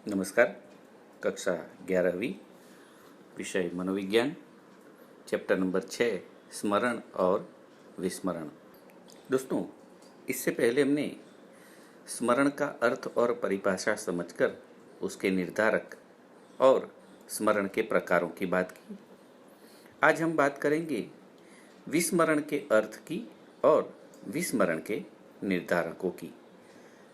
नमस्कार। कक्षा 11वीं, विषय मनोविज्ञान, चैप्टर नंबर 6, स्मरण और विस्मरण। दोस्तों, इससे पहले हमने स्मरण का अर्थ और परिभाषा समझकर उसके निर्धारक और स्मरण के प्रकारों की बात की। आज हम बात करेंगे विस्मरण के अर्थ की और विस्मरण के निर्धारकों की।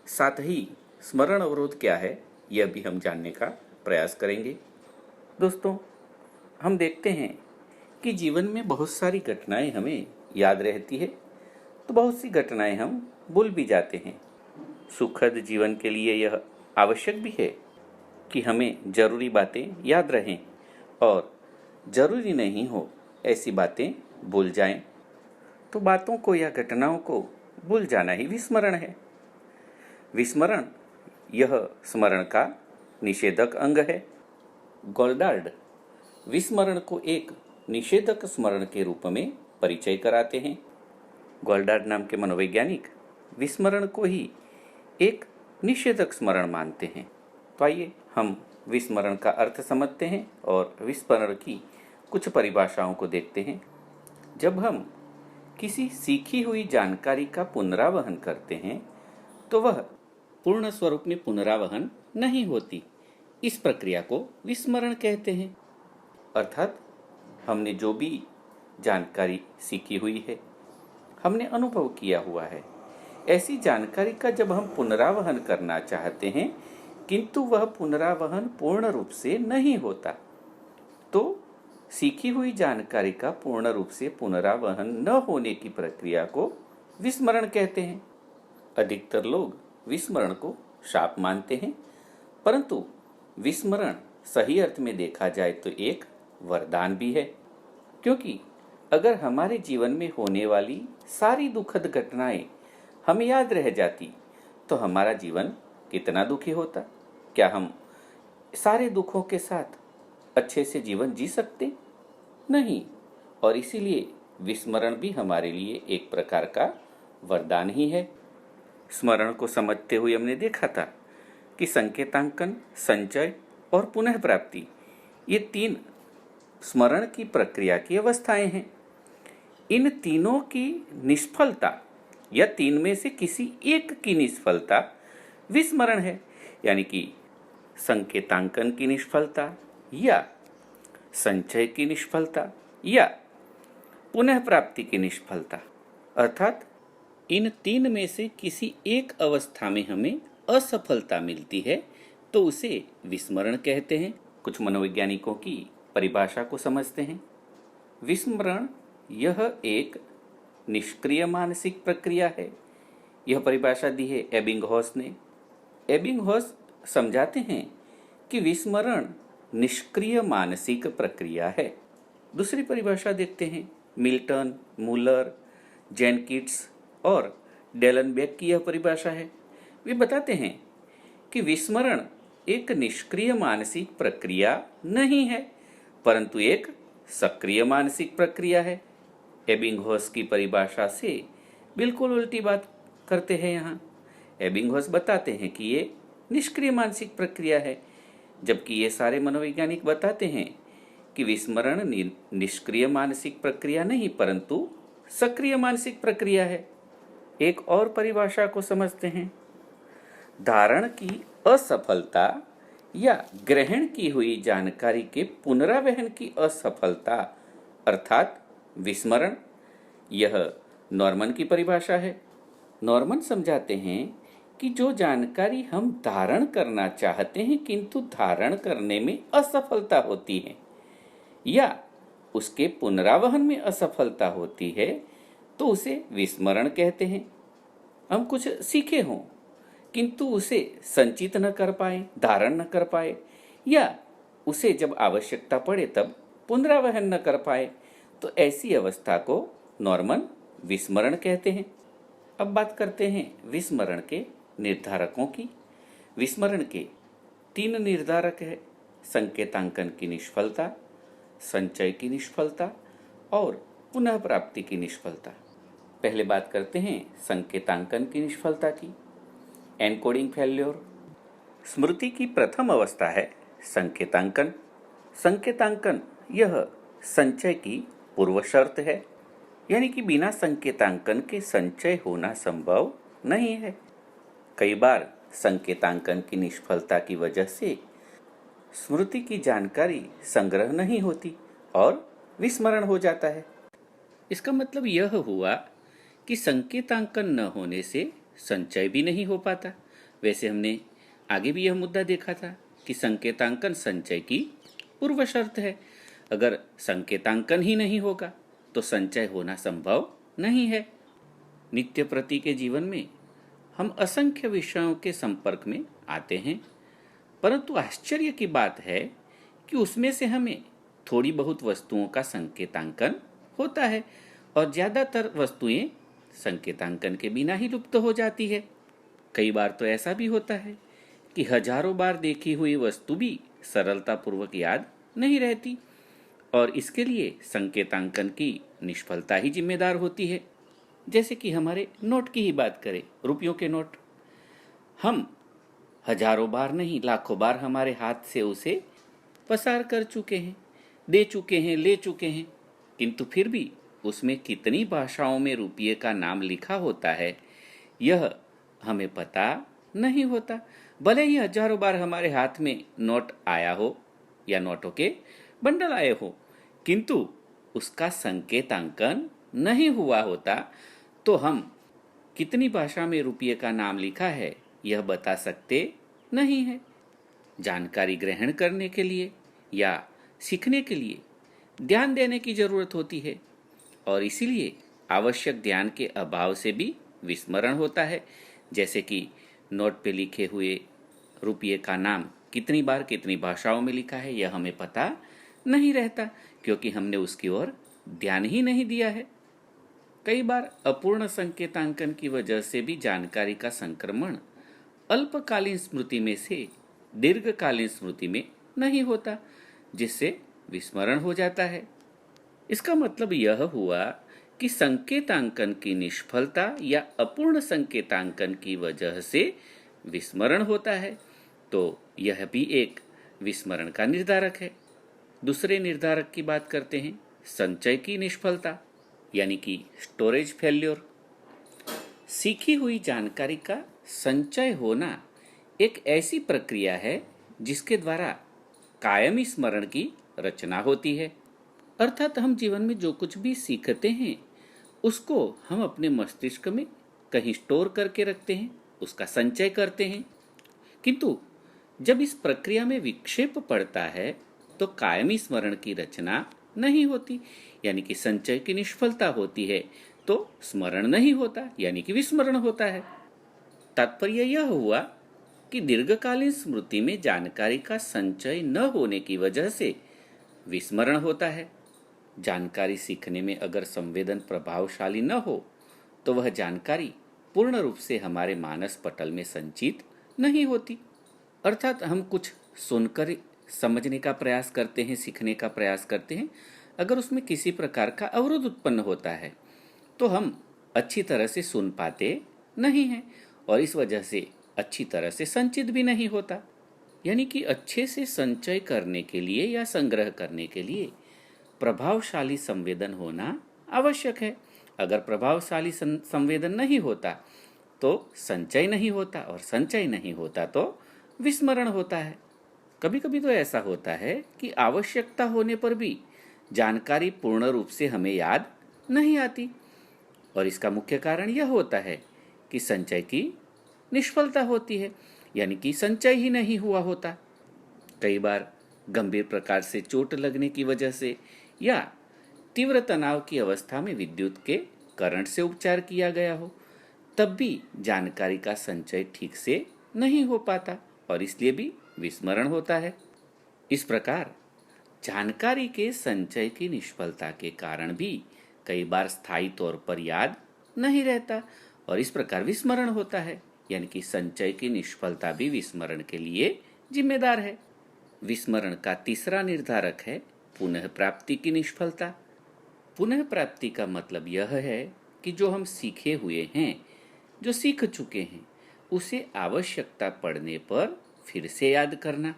साथ ही स्मरण अवरोध क्या है यह भी हम जानने का प्रयास करेंगे। दोस्तों, हम देखते हैं कि जीवन में बहुत सारी घटनाएं हमें याद रहती है, तो बहुत सी घटनाएं हम भूल भी जाते हैं। सुखद जीवन के लिए यह आवश्यक भी है कि हमें जरूरी बातें याद रहें और जरूरी नहीं हो ऐसी बातें भूल जाएं। तो बातों को या घटनाओं को भूल जाना ही विस्मरण है। विस्मरण यह स्मरण का निषेधक अंग है। गोल्डार्ड विस्मरण को एक निषेधक स्मरण के रूप में परिचय कराते हैं। गोल्डार्ड नाम के मनोवैज्ञानिक विस्मरण को ही एक निषेधक स्मरण मानते हैं। तो आइए हम विस्मरण का अर्थ समझते हैं और विस्मरण की कुछ परिभाषाओं को देखते हैं। जब हम किसी सीखी हुई जानकारी का पुनरावहन करते हैं तो वह पूर्ण स्वरूप में पुनरावहन नहीं होती। इस प्रक्रिया को विस्मरण कहते हैं। अर्थात हमने जो भी जानकारी सीखी हुई है, हमने अनुभव किया हुआ है, ऐसी जानकारी का जब हम पुनरावहन करना चाहते हैं किंतु वह पुनरावहन पूर्ण रूप से नहीं होता, तो सीखी हुई जानकारी का पूर्ण रूप से पुनरावहन न होने की प्रक्रिया को विस्मरण कहते हैं। अधिकतर लोग विस्मरण को शाप मानते हैं, परंतु विस्मरण सही अर्थ में देखा जाए तो एक वरदान भी है। क्योंकि अगर हमारे जीवन में होने वाली सारी दुखद घटनाएं हमें याद रह जाती तो हमारा जीवन कितना दुखी होता। क्या हम सारे दुखों के साथ अच्छे से जीवन जी सकते? नहीं। और इसीलिए विस्मरण भी हमारे लिए एक प्रकार का वरदान ही है। स्मरण को समझते हुए हमने देखा था कि संकेतांकन, संचय और पुनः प्राप्ति, ये तीन स्मरण की प्रक्रिया की अवस्थाएं हैं। इन तीनों की निष्फलता या तीन में से किसी एक की निष्फलता विस्मरण है। यानी कि संकेतांकन की निष्फलता या संचय की निष्फलता या पुनः प्राप्ति की निष्फलता, अर्थात इन तीन में से किसी एक अवस्था में हमें असफलता मिलती है तो उसे विस्मरण कहते हैं। कुछ मनोवैज्ञानिकों की परिभाषा को समझते हैं। विस्मरण यह एक निष्क्रिय मानसिक प्रक्रिया है। यह परिभाषा दी है एबिंगहॉस ने। एबिंगहॉस समझाते हैं कि विस्मरण निष्क्रिय मानसिक प्रक्रिया है। दूसरी परिभाषा देखते हैं। मिल्टन, मूलर, जेनकिट्स और डेलनबेक की यह परिभाषा है। वे बताते हैं कि विस्मरण एक निष्क्रिय मानसिक प्रक्रिया नहीं है, परंतु एक सक्रिय मानसिक प्रक्रिया है। एबिंगहॉस की परिभाषा से बिल्कुल उल्टी बात करते हैं। यहाँ एबिंगहॉस बताते हैं कि ये निष्क्रिय मानसिक प्रक्रिया है, जबकि ये सारे मनोवैज्ञानिक बताते हैं कि विस्मरण निष्क्रिय मानसिक प्रक्रिया नहीं परंतु सक्रिय मानसिक प्रक्रिया है। एक और परिभाषा को समझते हैं। धारण की असफलता या ग्रहण की हुई जानकारी के पुनरावहन की असफलता अर्थात विस्मरण, यह नॉर्मन की परिभाषा है। नॉर्मन समझाते हैं कि जो जानकारी हम धारण करना चाहते हैं किंतु धारण करने में असफलता होती है या उसके पुनरावहन में असफलता होती है तो उसे विस्मरण कहते हैं। हम कुछ सीखे हों किंतु उसे संचित न कर पाए, धारण न कर पाए या उसे जब आवश्यकता पड़े तब पुनरावहन न कर पाए, तो ऐसी अवस्था को नॉर्मन विस्मरण कहते हैं। अब बात करते हैं विस्मरण के निर्धारकों की। विस्मरण के तीन निर्धारक है। संकेतांकन की निष्फलता, संचय की निष्फलता और पुनः प्राप्ति की निष्फलता। पहले बात करते हैं संकेतांकन की निष्फलता की। Encoding failure. स्मृति की प्रथम अवस्था है संकेतांकन। संकेतांकन यह संचय की पूर्व शर्त है, यानी कि बिना संकेतांकन के संचय होना संभव नहीं है। कई बार संकेतांकन की निष्फलता की वजह से स्मृति की जानकारी संग्रह नहीं होती और विस्मरण हो जाता है। इसका मतलब यह हुआ कि संकेतांकन न होने से संचय भी नहीं हो पाता। वैसे हमने आगे भी यह मुद्दा देखा था कि संकेतांकन संचय की पूर्व शर्त है। अगर संकेतांकन ही नहीं होगा तो संचय होना संभव नहीं है। नित्य प्रति के जीवन में हम असंख्य विषयों के संपर्क में आते हैं, परंतु आश्चर्य की बात है कि उसमें से हमें थोड़ी बहुत वस्तुओं का संकेतांकन होता है और ज़्यादातर वस्तुएं संकेतांकन के बिना ही लुप्त हो जाती है। कई बार तो ऐसा भी होता है कि हजारों बार देखी हुई वस्तु भी सरलतापूर्वक याद नहीं रहती और इसके लिए संकेतांकन की निष्फलता ही जिम्मेदार होती है। जैसे कि हमारे नोट की ही बात करें, रुपयों के नोट, हम हजारों बार नहीं लाखों बार हमारे हाथ से उसे पसार कर चुके हैं, दे चुके हैं, ले चुके हैं, किंतु फिर भी उसमें कितनी भाषाओं में रुपये का नाम लिखा होता है यह हमें पता नहीं होता। भले ही हजारों बार हमारे हाथ में नोट आया हो या नोटों के बंडल आए हो, किंतु उसका संकेतांकन नहीं हुआ होता तो हम कितनी भाषा में रुपये का नाम लिखा है यह बता सकते नहीं है। जानकारी ग्रहण करने के लिए या सीखने के लिए ध्यान देने की जरूरत होती है और इसीलिए आवश्यक ध्यान के अभाव से भी विस्मरण होता है। जैसे कि नोट पे लिखे हुए रुपये का नाम कितनी बार कितनी भाषाओं में लिखा है यह हमें पता नहीं रहता, क्योंकि हमने उसकी ओर ध्यान ही नहीं दिया है। कई बार अपूर्ण संकेतांकन की वजह से भी जानकारी का संक्रमण अल्पकालीन स्मृति में से दीर्घकालीन स्मृति में नहीं होता, जिससे विस्मरण हो जाता है। इसका मतलब यह हुआ कि संकेतांकन की निष्फलता या अपूर्ण संकेतांकन की वजह से विस्मरण होता है, तो यह भी एक विस्मरण का निर्धारक है। दूसरे निर्धारक की बात करते हैं, संचय की निष्फलता यानी कि स्टोरेज फेल्योर। सीखी हुई जानकारी का संचय होना एक ऐसी प्रक्रिया है जिसके द्वारा कायमी स्मरण की रचना होती है। अर्थात हम जीवन में जो कुछ भी सीखते हैं उसको हम अपने मस्तिष्क में कहीं स्टोर करके रखते हैं, उसका संचय करते हैं, किंतु जब इस प्रक्रिया में विक्षेप पड़ता है तो कायमी स्मरण की रचना नहीं होती, यानी कि संचय की निष्फलता होती है, तो स्मरण नहीं होता यानी कि विस्मरण होता है। तात्पर्य यह हुआ कि दीर्घकालीन स्मृति में जानकारी का संचय न होने की वजह से विस्मरण होता है। जानकारी सीखने में अगर संवेदन प्रभावशाली न हो तो वह जानकारी पूर्ण रूप से हमारे मानस पटल में संचित नहीं होती। अर्थात हम कुछ सुनकर समझने का प्रयास करते हैं, सीखने का प्रयास करते हैं, अगर उसमें किसी प्रकार का अवरोध उत्पन्न होता है तो हम अच्छी तरह से सुन पाते नहीं हैं और इस वजह से अच्छी तरह से संचित भी नहीं होता। यानी कि अच्छे से संचय करने के लिए या संग्रह करने के लिए प्रभावशाली संवेदन होना आवश्यक है। अगर प्रभावशाली संवेदन नहीं होता तो संचय नहीं होता और संचय नहीं होता तो विस्मरण होता है। कभी कभी तो ऐसा होता है कि आवश्यकता होने पर भी जानकारी पूर्ण रूप से हमें याद नहीं आती और इसका मुख्य कारण यह होता है कि संचय की निष्फलता होती है, यानी कि संचय ही नहीं हुआ होता। कई बार गंभीर प्रकार से चोट लगने की वजह से या तीव्र तनाव की अवस्था में विद्युत के करंट से उपचार किया गया हो, तब भी जानकारी का संचय ठीक से नहीं हो पाता और इसलिए भी विस्मरण होता है। इस प्रकार जानकारी के संचय की निष्फलता के कारण भी कई बार स्थायी तौर पर याद नहीं रहता और इस प्रकार विस्मरण होता है, यानी कि संचय की निष्फलता भी विस्मरण के लिए जिम्मेदार है। विस्मरण का तीसरा निर्धारक है पुनः प्राप्ति की निष्फलता। पुनः प्राप्ति का मतलब यह है कि जो हम सीखे हुए हैं, जो सीख चुके हैं, उसे आवश्यकता पड़ने पर फिर से याद करना,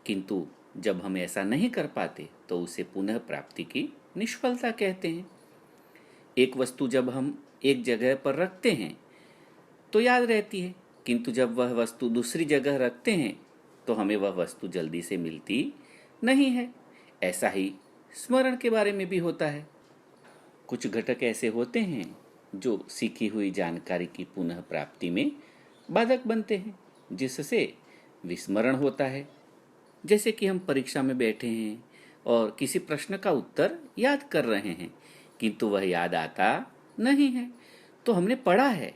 किंतु जब हम ऐसा नहीं कर पाते तो उसे पुनः प्राप्ति की निष्फलता कहते हैं। एक वस्तु जब हम एक जगह पर रखते हैं तो याद रहती है, किंतु जब वह वस्तु दूसरी जगह रखते हैं तो हमें वह वस्तु जल्दी से मिलती नहीं है। ऐसा ही स्मरण के बारे में भी होता है। कुछ घटक ऐसे होते हैं जो सीखी हुई जानकारी की पुनः प्राप्ति में बाधक बनते हैं, जिससे विस्मरण होता है। जैसे कि हम परीक्षा में बैठे हैं और किसी प्रश्न का उत्तर याद कर रहे हैं, किंतु वह याद आता नहीं है। तो हमने पढ़ा है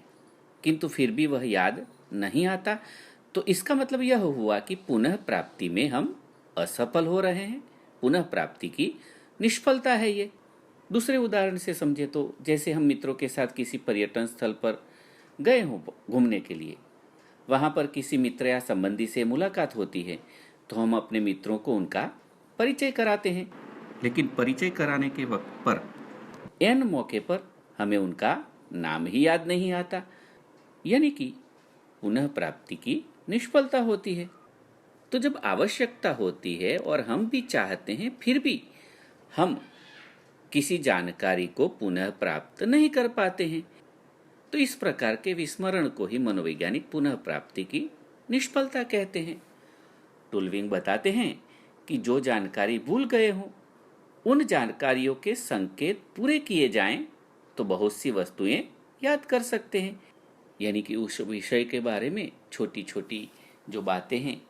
किंतु फिर भी वह याद नहीं आता, तो इसका मतलब यह हुआ कि पुनः प्राप्ति में हम असफल हो रहे हैं। पुनः प्राप्ति की निष्फलता है ये। दूसरे उदाहरण से समझे तो जैसे हम मित्रों के साथ किसी पर्यटन स्थल पर गए हों घूमने के लिए, वहाँ पर किसी मित्र या संबंधी से मुलाकात होती है तो हम अपने मित्रों को उनका परिचय कराते हैं, लेकिन परिचय कराने के वक्त पर एन मौके पर हमें उनका नाम ही याद नहीं आता, यानी कि पुनः प्राप्ति की निष्फलता होती है। तो जब आवश्यकता होती है और हम भी चाहते हैं, फिर भी हम किसी जानकारी को पुनः प्राप्त नहीं कर पाते हैं, तो इस प्रकार के विस्मरण को ही मनोवैज्ञानिक पुनः प्राप्ति की निष्फलता कहते हैं। टुलविंग बताते हैं कि जो जानकारी भूल गए हों, उन जानकारियों के संकेत पूरे किए जाएं तो बहुत सी वस्तुएं याद कर सकते हैं। यानी कि उस विषय के बारे में छोटी छोटी जो बातें हैं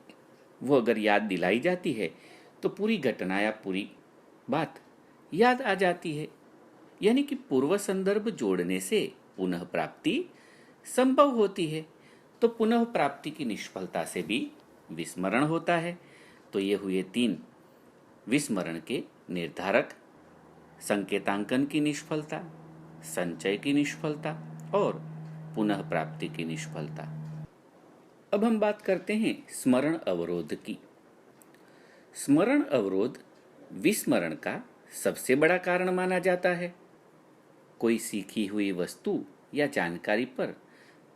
वो अगर याद दिलाई जाती है तो पूरी घटना या पूरी बात याद आ जाती है। यानी कि पूर्व संदर्भ जोड़ने से पुनः प्राप्ति संभव होती है। तो पुनः प्राप्ति की निष्फलता से भी विस्मरण होता है। तो ये हुए 3 विस्मरण के निर्धारक: संकेतांकन की निष्फलता, संचय की निष्फलता और पुनः प्राप्ति की निष्फलता। अब हम बात करते हैं स्मरण अवरोध की। स्मरण अवरोध विस्मरण का सबसे बड़ा कारण माना जाता है। कोई सीखी हुई वस्तु या जानकारी पर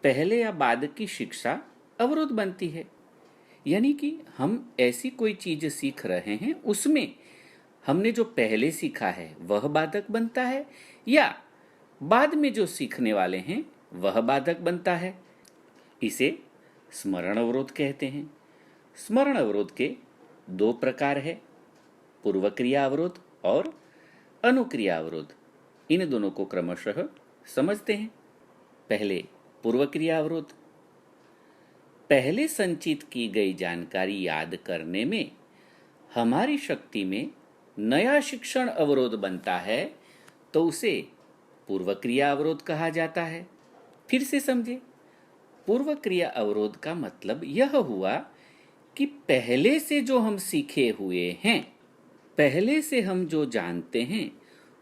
पहले या बाद की शिक्षा अवरोध बनती है। यानी कि हम ऐसी कोई चीज सीख रहे हैं, उसमें हमने जो पहले सीखा है वह बाधक बनता है, या बाद में जो सीखने वाले हैं वह बाधक बनता है। इसे स्मरण अवरोध कहते हैं। स्मरण अवरोध के 2 प्रकार है, पूर्व क्रिया अवरोध और अनुक्रिया अवरोध। इन दोनों को क्रमशः समझते हैं। पहले पूर्व क्रिया अवरोध। पहले संचित की गई जानकारी याद करने में हमारी शक्ति में नया शिक्षण अवरोध बनता है तो उसे पूर्व क्रिया अवरोध कहा जाता है। फिर से समझे, पूर्व क्रिया अवरोध का मतलब यह हुआ कि पहले से जो हम सीखे हुए हैं, पहले से हम जो जानते हैं,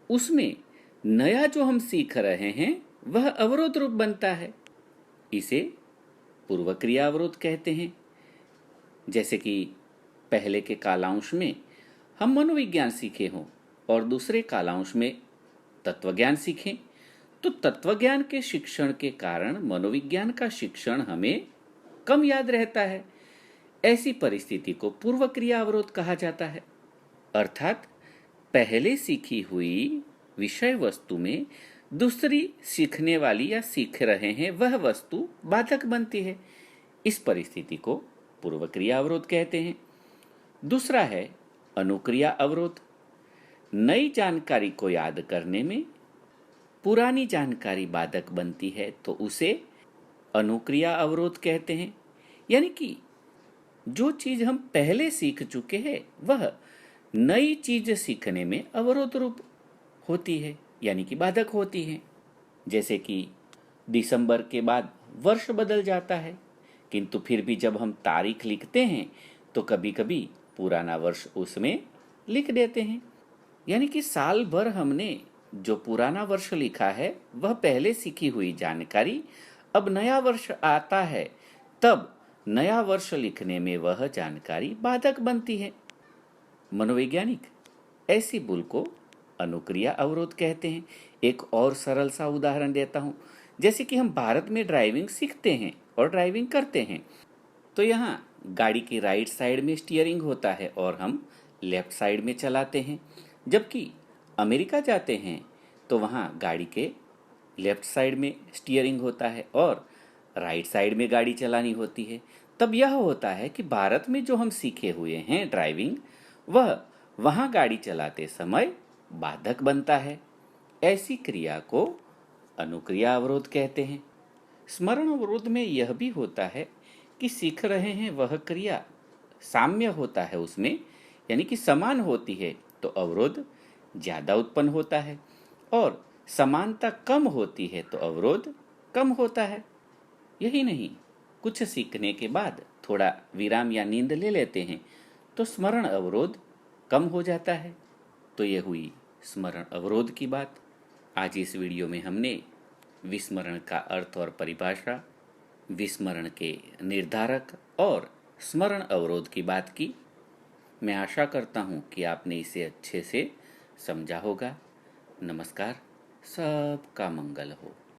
उसमें नया जो हम सीख रहे हैं वह अवरोध रूप बनता है। इसे पूर्व क्रिया अवरोध कहते हैं। जैसे कि पहले के कालांश में हम मनोविज्ञान सीखे हों और दूसरे कालांश में तत्वज्ञान सीखें, तो तत्वज्ञान के शिक्षण के कारण मनोविज्ञान का शिक्षण हमें कम याद रहता है। ऐसी परिस्थिति को पूर्व क्रिया अवरोध कहा जाता है। अर्थात पहले सीखी हुई विषय वस्तु में दूसरी सीखने वाली या सीख रहे हैं वह वस्तु बाधक बनती है। इस परिस्थिति को पूर्व क्रिया अवरोध कहते हैं। दूसरा है अनुक्रिया अवरोध। नई जानकारी को याद करने में पुरानी जानकारी बाधक बनती है तो उसे अनुक्रिया अवरोध कहते हैं। यानी कि जो चीज हम पहले सीख चुके हैं वह नई चीज सीखने में अवरोध रूप होती है, यानी कि बाधक होती है। जैसे कि दिसंबर के बाद वर्ष बदल जाता है, किंतु फिर भी जब हम तारीख लिखते हैं तो कभी कभी पुराना वर्ष उसमें लिख देते हैं। यानी कि साल भर हमने जो पुराना वर्ष लिखा है वह पहले सीखी हुई जानकारी, अब नया वर्ष आता है तब नया वर्ष लिखने में वह जानकारी बाधक बनती है। मनोवैज्ञानिक ऐसी भूल को अनुक्रिया अवरोध कहते हैं। एक और सरल सा उदाहरण देता हूं। जैसे कि हम भारत में ड्राइविंग सीखते हैं और ड्राइविंग करते हैं, तो यहाँ गाड़ी की राइट साइड में स्टीयरिंग होता है और हम लेफ्ट साइड में चलाते हैं। जबकि अमेरिका जाते हैं तो वहाँ गाड़ी के लेफ्ट साइड में स्टीयरिंग होता है और राइट साइड में गाड़ी चलानी होती है। तब यह होता है कि भारत में जो हम सीखे हुए हैं ड्राइविंग, वह वहाँ गाड़ी चलाते समय बाधक बनता है। ऐसी क्रिया को अनुक्रिया अवरोध कहते हैं। स्मरण अवरोध में यह भी होता है कि सीख रहे हैं वह क्रिया साम्य होता है उसमें, यानी कि समान होती है तो अवरोध ज़्यादा उत्पन्न होता है, और समानता कम होती है तो अवरोध कम होता है। यही नहीं, कुछ सीखने के बाद थोड़ा विराम या नींद ले लेते हैं तो स्मरण अवरोध कम हो जाता है। तो यह हुई स्मरण अवरोध की बात। आज इस वीडियो में हमने विस्मरण का अर्थ और परिभाषा, विस्मरण के निर्धारक और स्मरण अवरोध की बात की। मैं आशा करता हूँ कि आपने इसे अच्छे से समझा होगा। नमस्कार, सबका मंगल हो।